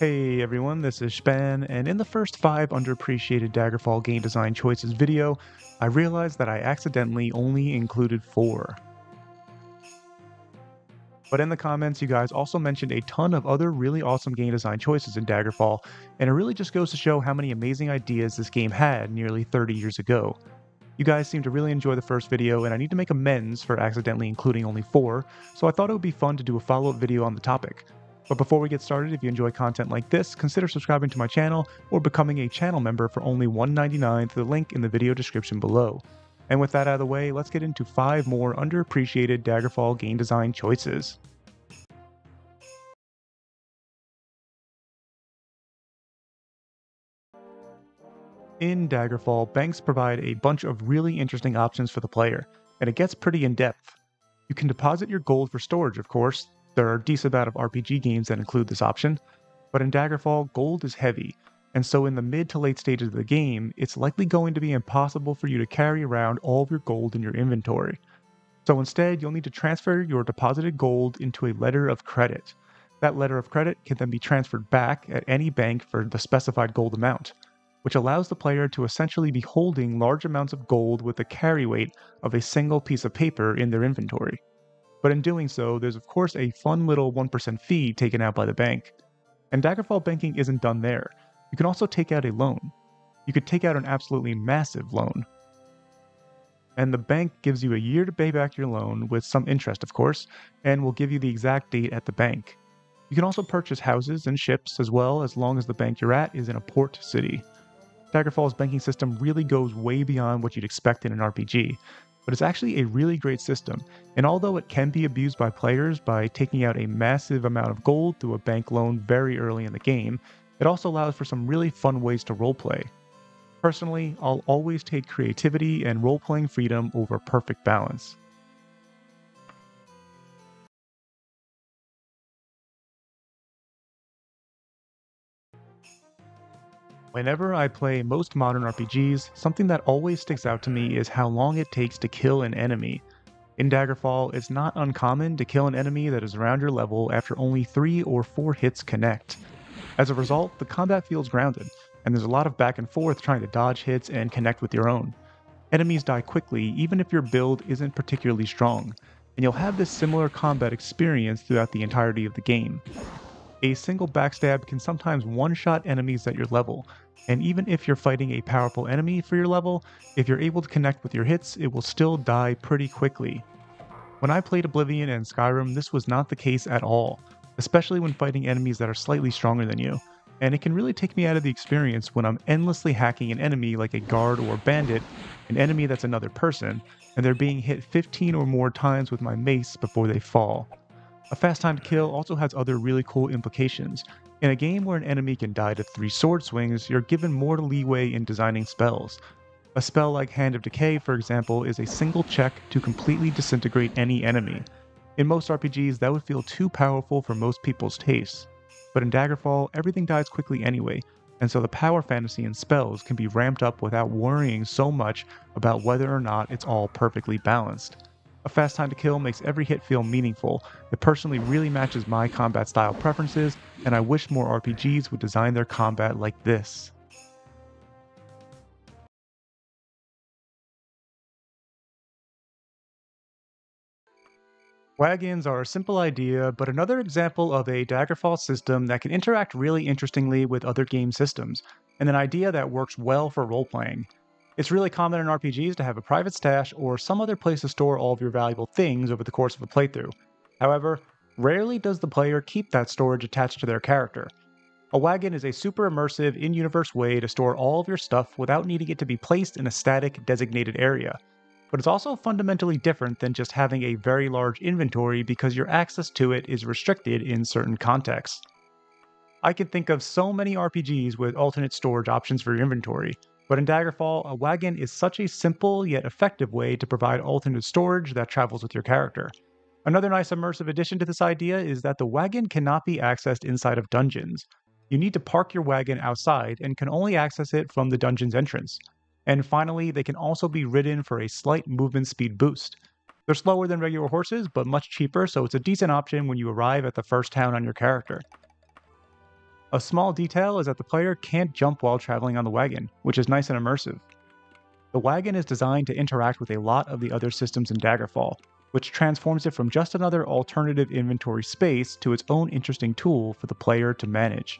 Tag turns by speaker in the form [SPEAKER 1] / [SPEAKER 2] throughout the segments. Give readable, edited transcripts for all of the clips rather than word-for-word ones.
[SPEAKER 1] Hey everyone, this is Shpan, and in the first 5 underappreciated Daggerfall game design choices video, I realized that I accidentally only included 4. But in the comments, you guys also mentioned a ton of other really awesome game design choices in Daggerfall, and it really just goes to show how many amazing ideas this game had nearly 30 years ago. You guys seem to really enjoy the first video, and I need to make amends for accidentally including only 4, so I thought it would be fun to do a follow-up video on the topic. But before we get started, if you enjoy content like this, consider subscribing to my channel or becoming a channel member for only $1.99 through the link in the video description below. And with that out of the way, let's get into 5 more underappreciated Daggerfall game design choices. In Daggerfall, banks provide a bunch of really interesting options for the player, and it gets pretty in-depth. You can deposit your gold for storage, of course. There are a decent amount of RPG games that include this option, but in Daggerfall, gold is heavy, and so in the mid to late stages of the game, it's likely going to be impossible for you to carry around all of your gold in your inventory. So instead, you'll need to transfer your deposited gold into a letter of credit. That letter of credit can then be transferred back at any bank for the specified gold amount, which allows the player to essentially be holding large amounts of gold with the carry weight of a single piece of paper in their inventory. But in doing so, there's of course a fun little 1% fee taken out by the bank. And Daggerfall banking isn't done there. You can also take out a loan. You could take out an absolutely massive loan. And the bank gives you a year to pay back your loan, with some interest of course, and will give you the exact date at the bank. You can also purchase houses and ships as well, as long as the bank you're at is in a port city. Daggerfall's banking system really goes way beyond what you'd expect in an RPG, but it's actually a really great system, and although it can be abused by players by taking out a massive amount of gold through a bank loan very early in the game, it also allows for some really fun ways to roleplay. Personally, I'll always take creativity and role-playing freedom over perfect balance. Whenever I play most modern RPGs, something that always sticks out to me is how long it takes to kill an enemy. In Daggerfall, it's not uncommon to kill an enemy that is around your level after only 3 or 4 hits connect. As a result, the combat feels grounded, and there's a lot of back and forth trying to dodge hits and connect with your own. Enemies die quickly even if your build isn't particularly strong, and you'll have this similar combat experience throughout the entirety of the game. A single backstab can sometimes one-shot enemies at your level, and even if you're fighting a powerful enemy for your level, if you're able to connect with your hits, it will still die pretty quickly. When I played Oblivion and Skyrim, this was not the case at all, especially when fighting enemies that are slightly stronger than you, and it can really take me out of the experience when I'm endlessly hacking an enemy like a guard or bandit, an enemy that's another person, and they're being hit 15 or more times with my mace before they fall. A fast time to kill also has other really cool implications. In a game where an enemy can die to 3 sword swings, you're given more leeway in designing spells. A spell like Hand of Decay, for example, is a single check to completely disintegrate any enemy. In most RPGs, that would feel too powerful for most people's tastes. But in Daggerfall, everything dies quickly anyway, and so the power fantasy in spells can be ramped up without worrying so much about whether or not it's all perfectly balanced. A fast time to kill makes every hit feel meaningful. It personally really matches my combat style preferences, and I wish more RPGs would design their combat like this. Wagons are a simple idea, but another example of a Daggerfall system that can interact really interestingly with other game systems, and an idea that works well for role-playing. It's really common in RPGs to have a private stash or some other place to store all of your valuable things over the course of a playthrough. However, rarely does the player keep that storage attached to their character. A wagon is a super immersive, in-universe way to store all of your stuff without needing it to be placed in a static, designated area. But it's also fundamentally different than just having a very large inventory because your access to it is restricted in certain contexts. I can think of so many RPGs with alternate storage options for your inventory, but in Daggerfall, a wagon is such a simple yet effective way to provide alternate storage that travels with your character. Another nice immersive addition to this idea is that the wagon cannot be accessed inside of dungeons. You need to park your wagon outside and can only access it from the dungeon's entrance. And finally, they can also be ridden for a slight movement speed boost. They're slower than regular horses, but much cheaper, so it's a decent option when you arrive at the first town on your character. A small detail is that the player can't jump while traveling on the wagon, which is nice and immersive. The wagon is designed to interact with a lot of the other systems in Daggerfall, which transforms it from just another alternative inventory space to its own interesting tool for the player to manage.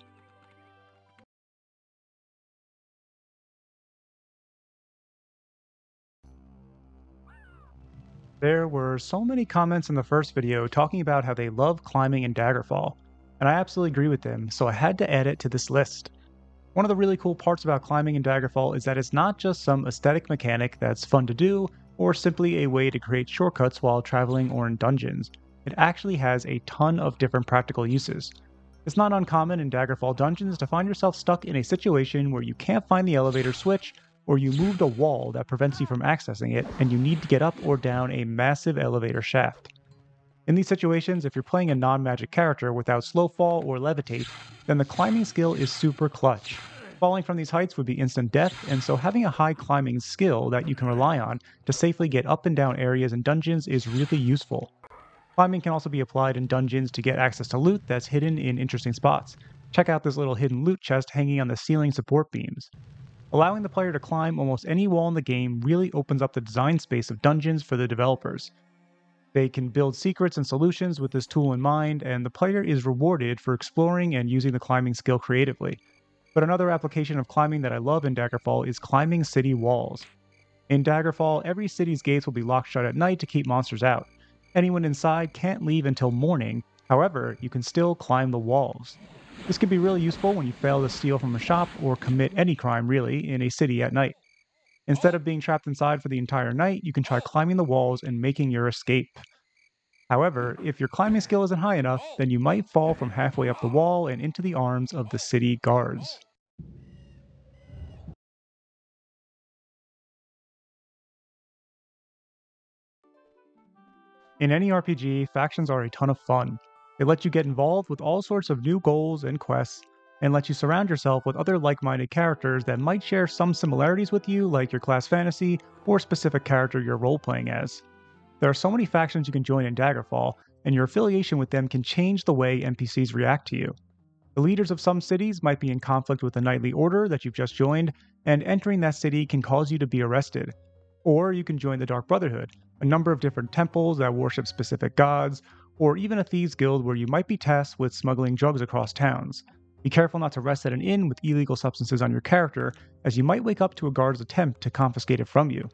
[SPEAKER 1] There were so many comments in the first video talking about how they love climbing in Daggerfall, and I absolutely agree with them, so I had to add it to this list. One of the really cool parts about climbing in Daggerfall is that it's not just some aesthetic mechanic that's fun to do, or simply a way to create shortcuts while traveling or in dungeons. It actually has a ton of different practical uses. It's not uncommon in Daggerfall dungeons to find yourself stuck in a situation where you can't find the elevator switch, or you moved a wall that prevents you from accessing it, and you need to get up or down a massive elevator shaft. In these situations, if you're playing a non-magic character without slow fall or levitate, then the climbing skill is super clutch. Falling from these heights would be instant death, and so having a high climbing skill that you can rely on to safely get up and down areas in dungeons is really useful. Climbing can also be applied in dungeons to get access to loot that's hidden in interesting spots. Check out this little hidden loot chest hanging on the ceiling support beams. Allowing the player to climb almost any wall in the game really opens up the design space of dungeons for the developers. They can build secrets and solutions with this tool in mind, and the player is rewarded for exploring and using the climbing skill creatively. But another application of climbing that I love in Daggerfall is climbing city walls. In Daggerfall, every city's gates will be locked shut at night to keep monsters out. Anyone inside can't leave until morning, however, you can still climb the walls. This can be really useful when you fail to steal from a shop or commit any crime really in a city at night. Instead of being trapped inside for the entire night, you can try climbing the walls and making your escape. However, if your climbing skill isn't high enough, then you might fall from halfway up the wall and into the arms of the city guards. In any RPG, factions are a ton of fun. They let you get involved with all sorts of new goals and quests, and let you surround yourself with other like-minded characters that might share some similarities with you, like your class fantasy or specific character you're role-playing as. There are so many factions you can join in Daggerfall, and your affiliation with them can change the way NPCs react to you. The leaders of some cities might be in conflict with the Knightly Order that you've just joined, and entering that city can cause you to be arrested. Or you can join the Dark Brotherhood, a number of different temples that worship specific gods, or even a thieves guild where you might be tasked with smuggling drugs across towns. Be careful not to rest at an inn with illegal substances on your character, as you might wake up to a guard's attempt to confiscate it from you.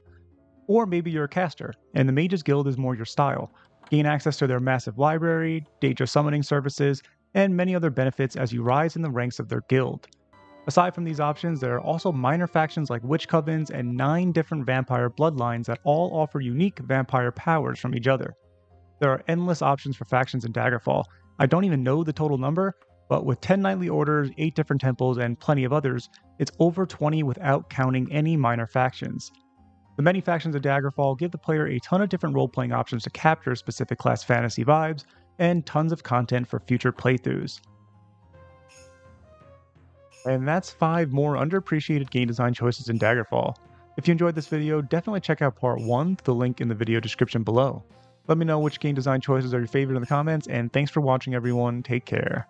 [SPEAKER 1] Or maybe you're a caster, and the Mages Guild is more your style. Gain access to their massive library, Daedra summoning services, and many other benefits as you rise in the ranks of their guild. Aside from these options, there are also minor factions like Witch Covens and 9 different vampire bloodlines that all offer unique vampire powers from each other. There are endless options for factions in Daggerfall. I don't even know the total number, but with 10 knightly orders, 8 different temples, and plenty of others, it's over 20 without counting any minor factions. The many factions of Daggerfall give the player a ton of different role-playing options to capture specific class fantasy vibes, and tons of content for future playthroughs. And that's 5 more underappreciated game design choices in Daggerfall. If you enjoyed this video, definitely check out part 1 through the link in the video description below. Let me know which game design choices are your favorite in the comments, and thanks for watching everyone, take care.